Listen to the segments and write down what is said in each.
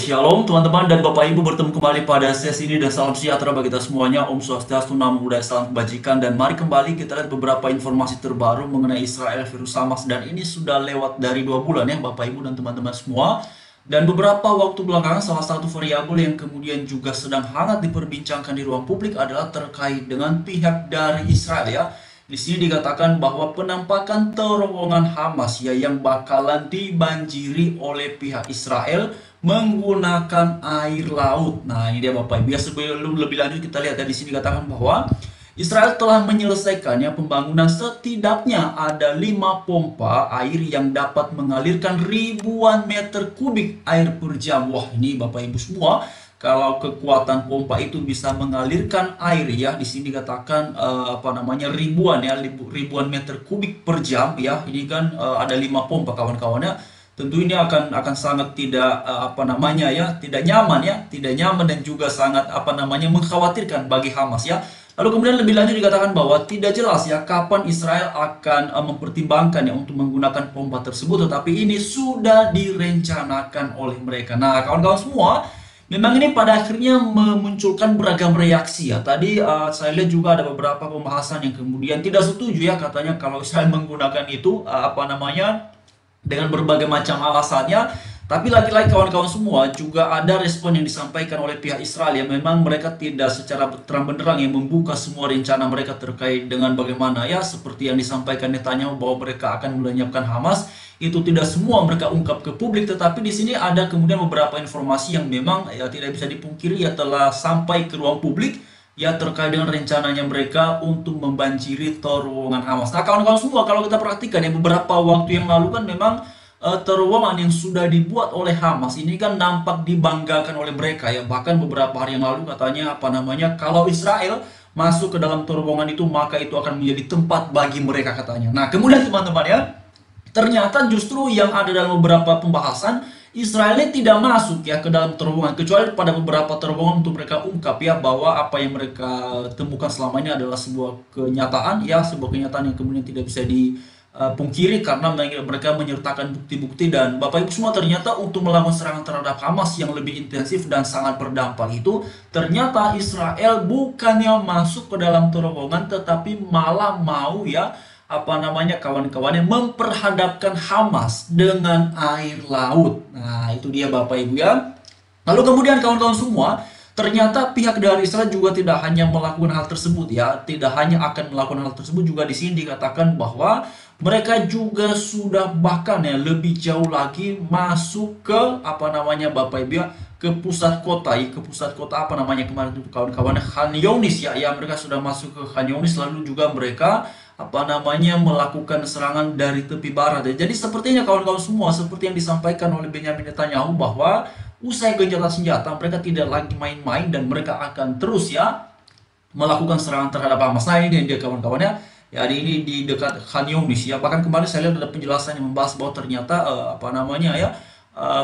Shalom teman-teman dan Bapak Ibu, bertemu kembali pada sesi ini dan salam sejahtera bagi kita semuanya. Om Swastiastu, Namo Buddhaya, salam kebajikan. Dan mari kembali kita lihat beberapa informasi terbaru mengenai Israel virus Hamas. Dan ini sudah lewat dari 2 bulan ya Bapak Ibu dan teman-teman semua. Dan beberapa waktu belakangan salah satu variabel yang kemudian juga sedang hangat diperbincangkan di ruang publik adalah terkait dengan pihak dari Israel ya. Di sini dikatakan bahwa penampakan terowongan Hamas ya yang bakalan dibanjiri oleh pihak Israel menggunakan air laut. Nah, ini dia Bapak Ibu. Ya, sebelum lebih lanjut kita lihat ya, di sini dikatakan bahwa Israel telah menyelesaikan ya pembangunan setidaknya ada 5 pompa air yang dapat mengalirkan ribuan meter kubik air per jam. Wah, ini Bapak Ibu semua, kalau kekuatan pompa itu bisa mengalirkan air ya, di sini dikatakan ribuan ya, ribuan meter kubik per jam ya. Ini kan ada 5 pompa kawan-kawannya. Tentu ini akan sangat tidak tidak nyaman ya, tidak nyaman dan juga sangat mengkhawatirkan bagi Hamas ya. Lalu kemudian lebih lanjut dikatakan bahwa tidak jelas ya kapan Israel akan mempertimbangkan ya untuk menggunakan pompa tersebut, tetapi ini sudah direncanakan oleh mereka. Nah, kawan-kawan semua, memang ini pada akhirnya memunculkan beragam reaksi ya. Tadi saya lihat juga ada beberapa pembahasan yang kemudian tidak setuju ya, katanya kalau Israel menggunakan itu dengan berbagai macam alasannya. Tapi lagi-lagi kawan-kawan semua, juga ada respon yang disampaikan oleh pihak Israel ya. Memang mereka tidak secara terang benderang yang membuka semua rencana mereka terkait dengan bagaimana ya, seperti yang disampaikan Netanyahu bahwa mereka akan melenyapkan Hamas. Itu tidak semua mereka ungkap ke publik, tetapi di sini ada kemudian beberapa informasi yang memang ya tidak bisa dipungkiri ya telah sampai ke ruang publik ya, terkait dengan rencananya mereka untuk membanjiri terowongan Hamas. Nah, kawan-kawan semua, kalau kita perhatikan ya, beberapa waktu yang lalu kan memang terowongan yang sudah dibuat oleh Hamas ini kan nampak dibanggakan oleh mereka ya. Bahkan beberapa hari yang lalu katanya kalau Israel masuk ke dalam terowongan itu maka itu akan menjadi tempat bagi mereka katanya. Nah, kemudian teman-teman ya, ternyata justru yang ada dalam beberapa pembahasan, Israel tidak masuk ya ke dalam terowongan, kecuali pada beberapa terowongan untuk mereka ungkap ya bahwa apa yang mereka temukan selama ini adalah sebuah kenyataan ya, sebuah kenyataan yang kemudian tidak bisa dipungkiri karena mereka menyertakan bukti-bukti. Dan Bapak Ibu semua, ternyata untuk melakukan serangan terhadap Hamas yang lebih intensif dan sangat berdampak itu, ternyata Israel bukannya masuk ke dalam terowongan tetapi malah mau ya kawan-kawannya memperhadapkan Hamas dengan air laut. Nah, itu dia Bapak Ibu ya. Lalu kemudian kawan-kawan semua, ternyata pihak dari Israel juga tidak hanya melakukan hal tersebut ya, tidak hanya akan melakukan hal tersebut, juga di sini dikatakan bahwa mereka juga sudah bahkan ya lebih jauh lagi masuk ke Bapak Ibu ya, ke pusat kota ya, ke pusat kota kemarin itu kawan-kawannya Khan Younis ya, mereka sudah masuk ke Khan Younis. Lalu juga mereka melakukan serangan dari tepi barat ya. Jadi sepertinya kawan-kawan semua, seperti yang disampaikan oleh Benyamin Netanyahu bahwa usai gencatan senjata mereka tidak lagi main-main dan mereka akan terus ya melakukan serangan terhadap Hamas. Nah, ini dia kawan-kawannya ya, ini di dekat Khan Younis ya. Bahkan kemarin saya lihat ada penjelasan yang membahas bahwa ternyata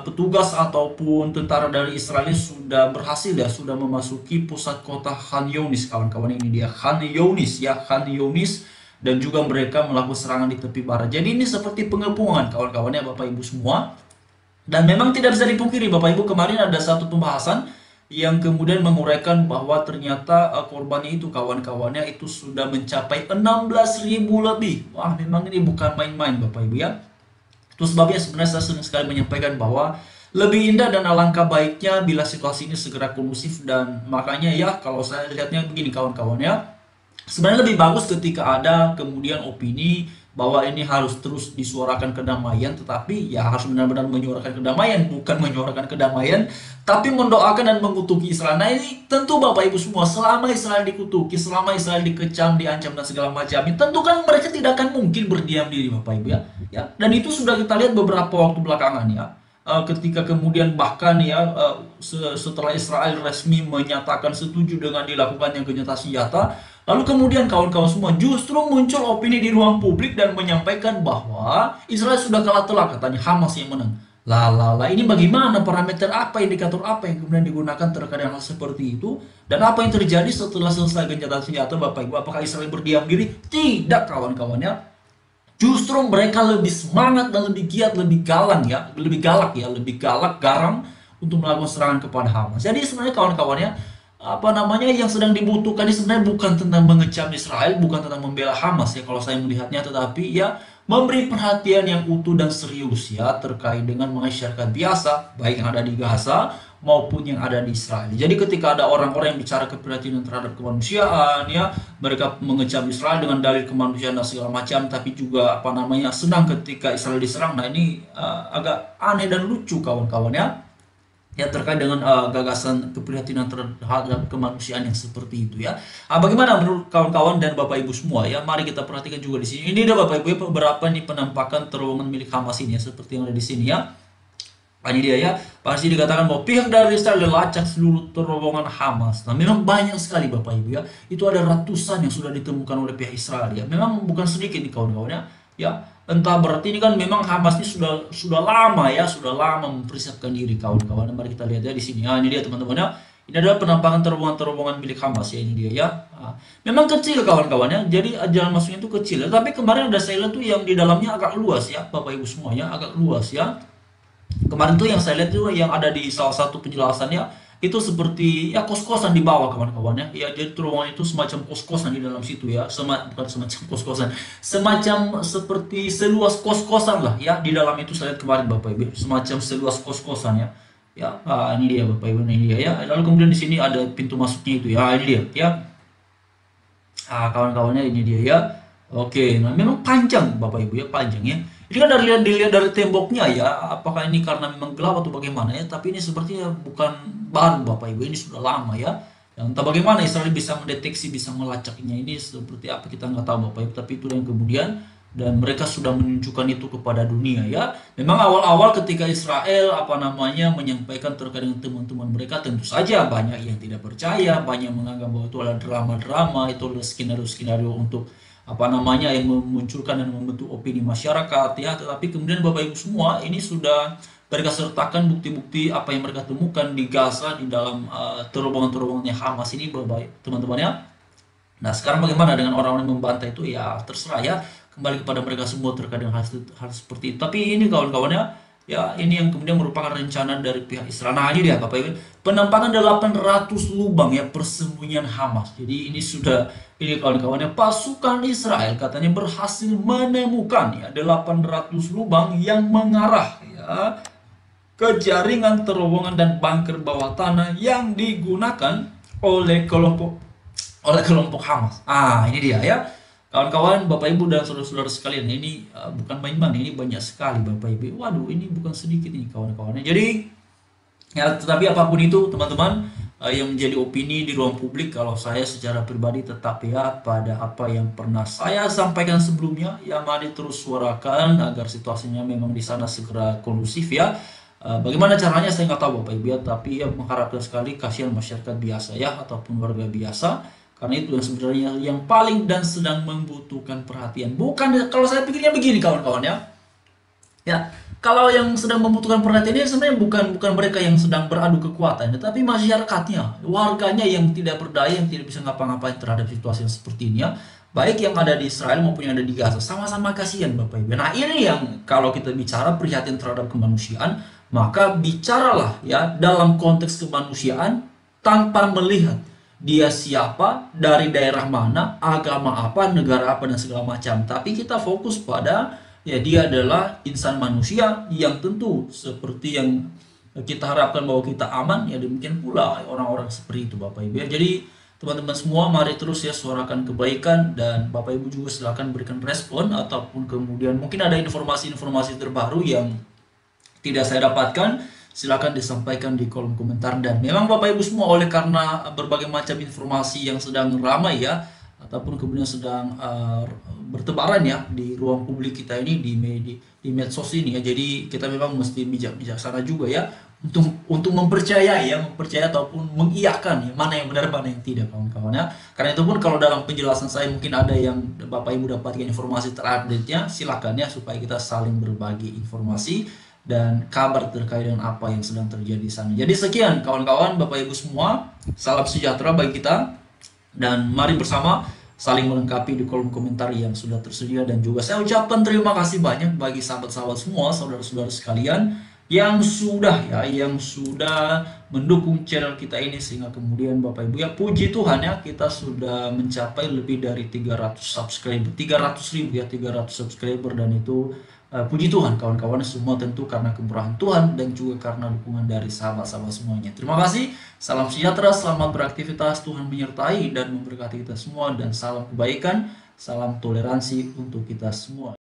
petugas ataupun tentara dari Israel sudah berhasil ya, sudah memasuki pusat kota Khan Younis kawan-kawan. Ini dia Khan Younis ya, Khan Younis, dan juga mereka melakukan serangan di tepi barat. Jadi ini seperti pengepungan kawan-kawannya Bapak Ibu semua. Dan memang tidak bisa dipungkiri Bapak Ibu, kemarin ada satu pembahasan yang kemudian menguraikan bahwa ternyata korbannya itu kawan-kawannya itu sudah mencapai 16.000 lebih. Wah, memang ini bukan main-main Bapak Ibu ya. Itu sebabnya sebenarnya saya sering sekali menyampaikan bahwa lebih indah dan alangkah baiknya bila situasi ini segera kondusif. Dan makanya ya, kalau saya lihatnya begini kawan-kawannya, sebenarnya lebih bagus ketika ada kemudian opini bahwa ini harus terus disuarakan kedamaian, tetapi ya harus benar-benar menyuarakan kedamaian, bukan menyuarakan kedamaian tapi mendoakan dan mengutuki Israel. Nah, ini tentu Bapak Ibu semua, selama Israel dikutuki, selama Israel dikecam, diancam dan segala macam, tentu kan mereka tidak akan mungkin berdiam diri Bapak Ibu ya. Dan itu sudah kita lihat beberapa waktu belakangan ya. Ketika kemudian bahkan ya setelah Israel resmi menyatakan setuju dengan dilakukannya gencatan senjata, lalu kemudian kawan-kawan semua justru muncul opini di ruang publik dan menyampaikan bahwa Israel sudah kalah telak, katanya Hamas yang menang. Ini bagaimana, parameter apa, indikator apa yang kemudian digunakan terkait hal seperti itu? Dan apa yang terjadi setelah selesai gencatan senjata Bapak Ibu? Apakah Israel berdiam diri? Tidak kawan-kawannya. Justru mereka lebih semangat dan lebih giat, lebih galak, garang untuk melakukan serangan kepada Hamas. Jadi sebenarnya kawan-kawannya, apa namanya, yang sedang dibutuhkan ini sebenarnya bukan tentang mengecam Israel, bukan tentang membela Hamas ya kalau saya melihatnya, tetapi ya memberi perhatian yang utuh dan serius ya terkait dengan masyarakat biasa baik yang ada di Gaza maupun yang ada di Israel. Jadi ketika ada orang-orang yang bicara keprihatinan terhadap kemanusiaan ya, mereka mengecam Israel dengan dalil kemanusiaan dan segala macam, tapi juga apa namanya senang ketika Israel diserang. Nah ini agak aneh dan lucu kawan-kawan ya terkait dengan gagasan keprihatinan terhadap kemanusiaan yang seperti itu ya. Bagaimana menurut kawan-kawan dan Bapak Ibu semua ya? Mari kita perhatikan juga di sini. Ini ada Bapak Ibu ya, beberapa nih penampakan terowongan milik Hamas ini ya, seperti yang ada di sini ya. Ini dia ya, pasti dikatakan bahwa pihak dari Israel melacak seluruh terowongan Hamas. Nah, memang banyak sekali Bapak Ibu ya. Itu ada ratusan yang sudah ditemukan oleh pihak Israel ya. Memang bukan sedikit nih kawan-kawan ya. Ya, entah berarti ini kan memang Hamas ini sudah lama ya, sudah lama mempersiapkan diri kawan-kawan. Mari kita lihat ya di sini. Ini dia teman-teman ya. Ini adalah penampakan terowongan-terowongan milik Hamas ya, ini dia ya. Memang kecil kawan-kawan ya. Jadi jalan masuknya itu kecil. Tapi kemarin ada saya lihat tuh yang di dalamnya agak luas ya, Bapak Ibu semuanya agak luas ya. Kemarin tuh yang saya lihat tuh yang ada di salah satu penjelasannya itu seperti ya kos-kosan di bawah kawan-kawan ya. Ya jadi terowongan itu semacam kos-kosan di dalam situ ya. Bukan semacam kos-kosan, semacam seperti seluas kos-kosan lah ya. Di dalam itu saya lihat kemarin Bapak Ibu, semacam seluas kos-kosan ya. Ya, ini dia Bapak Ibu, ini dia ya. Lalu kemudian di sini ada pintu masuknya itu ya. Ini dia ya. Kawan-kawannya ini dia ya. Oke, nah memang panjang Bapak Ibu ya, panjang ya. Ini kan dilihat dari temboknya ya, apakah ini karena memang gelap atau bagaimana ya, tapi ini sepertinya bukan baru Bapak Ibu, ini sudah lama ya. Yang entah bagaimana Israel bisa mendeteksi, bisa melacaknya, ini seperti apa kita nggak tahu Bapak Ibu, tapi itu yang kemudian dan mereka sudah menunjukkan itu kepada dunia ya. Memang awal-awal ketika Israel apa namanya menyampaikan terkait dengan teman-teman mereka, tentu saja banyak yang tidak percaya, banyak menganggap bahwa itu adalah drama-drama, itu adalah skenario-skenario untuk apa namanya yang memunculkan dan membentuk opini masyarakat ya. Tetapi kemudian Bapak Ibu semua ini sudah mereka sertakan bukti-bukti apa yang mereka temukan di Gaza di dalam terowongan-terowongannya Hamas ini Bapak teman-teman ya. Nah sekarang bagaimana dengan orang-orang yang membantai itu ya terserah ya, kembali kepada mereka semua terkait dengan hal seperti itu. Tapi ini kawan-kawannya ya, ini yang kemudian merupakan rencana dari pihak Israel. Nah ini dia Bapak Ibu, penampakan 800 lubang ya persembunyian Hamas. Jadi ini kawan-kawannya pasukan Israel katanya berhasil menemukan ya 800 lubang yang mengarah ya ke jaringan terowongan dan bunker bawah tanah yang digunakan oleh kelompok Hamas. Ini dia ya. Kawan-kawan, Bapak Ibu dan saudara-saudara sekalian, ini bukan main-main, ini banyak sekali Bapak Ibu. Waduh, ini bukan sedikit ini kawan-kawannya. Jadi, ya tetapi apapun itu teman-teman, yang menjadi opini di ruang publik, kalau saya secara pribadi tetap ya pada apa yang pernah saya sampaikan sebelumnya, ya mari terus suarakan agar situasinya memang di sana segera kondusif ya. Bagaimana caranya saya nggak tahu Bapak Ibu ya, tapi ya mengharapkan sekali kasihan masyarakat biasa ya ataupun warga biasa. Karena itu yang sebenarnya yang paling dan sedang membutuhkan perhatian. Bukan, kalau saya pikirnya begini kawan-kawan ya. Ya, kalau yang sedang membutuhkan perhatian ini sebenarnya bukan mereka yang sedang beradu kekuatan, tapi masyarakatnya, warganya yang tidak berdaya, yang tidak bisa ngapa-ngapain terhadap situasi yang seperti ini ya. Baik yang ada di Israel maupun yang ada di Gaza, sama-sama kasihan Bapak Ibu. Nah, ini yang kalau kita bicara prihatin terhadap kemanusiaan, maka bicaralah ya dalam konteks kemanusiaan tanpa melihat dia siapa, dari daerah mana, agama apa, negara apa, dan segala macam. Tapi kita fokus pada ya dia adalah insan manusia yang tentu seperti yang kita harapkan bahwa kita aman, ya demikian pula orang-orang seperti itu Bapak Ibu ya. Jadi teman-teman semua mari terus ya suarakan kebaikan, dan Bapak Ibu juga silakan berikan respon ataupun kemudian mungkin ada informasi-informasi terbaru yang tidak saya dapatkan, silakan disampaikan di kolom komentar. Dan memang Bapak Ibu semua, oleh karena berbagai macam informasi yang sedang ramai ya ataupun kemudian sedang bertebaran ya di ruang publik kita ini, di medsos ini ya, jadi kita memang mesti bijaksana juga ya untuk mempercayai ataupun mengiyakan ya mana yang benar mana yang tidak kawan-kawan ya. Karena itu pun kalau dalam penjelasan saya mungkin ada yang Bapak Ibu dapatkan informasi terupdate-nya, silakan ya supaya kita saling berbagi informasi dan kabar terkait dengan apa yang sedang terjadi di sana. Jadi sekian kawan-kawan, Bapak Ibu semua, salam sejahtera bagi kita, dan mari bersama saling melengkapi di kolom komentar yang sudah tersedia. Dan juga saya ucapkan terima kasih banyak bagi sahabat-sahabat semua, saudara-saudara sekalian yang sudah mendukung channel kita ini, sehingga kemudian Bapak Ibu ya, puji Tuhan ya, kita sudah mencapai lebih dari 300 subscriber, 300.000 ya, 300 subscriber. Dan itu puji Tuhan kawan-kawan semua, tentu karena kemurahan Tuhan dan juga karena dukungan dari sahabat-sahabat semuanya. Terima kasih, salam sejahtera, selamat beraktivitas, Tuhan menyertai dan memberkati kita semua, dan salam kebaikan, salam toleransi untuk kita semua.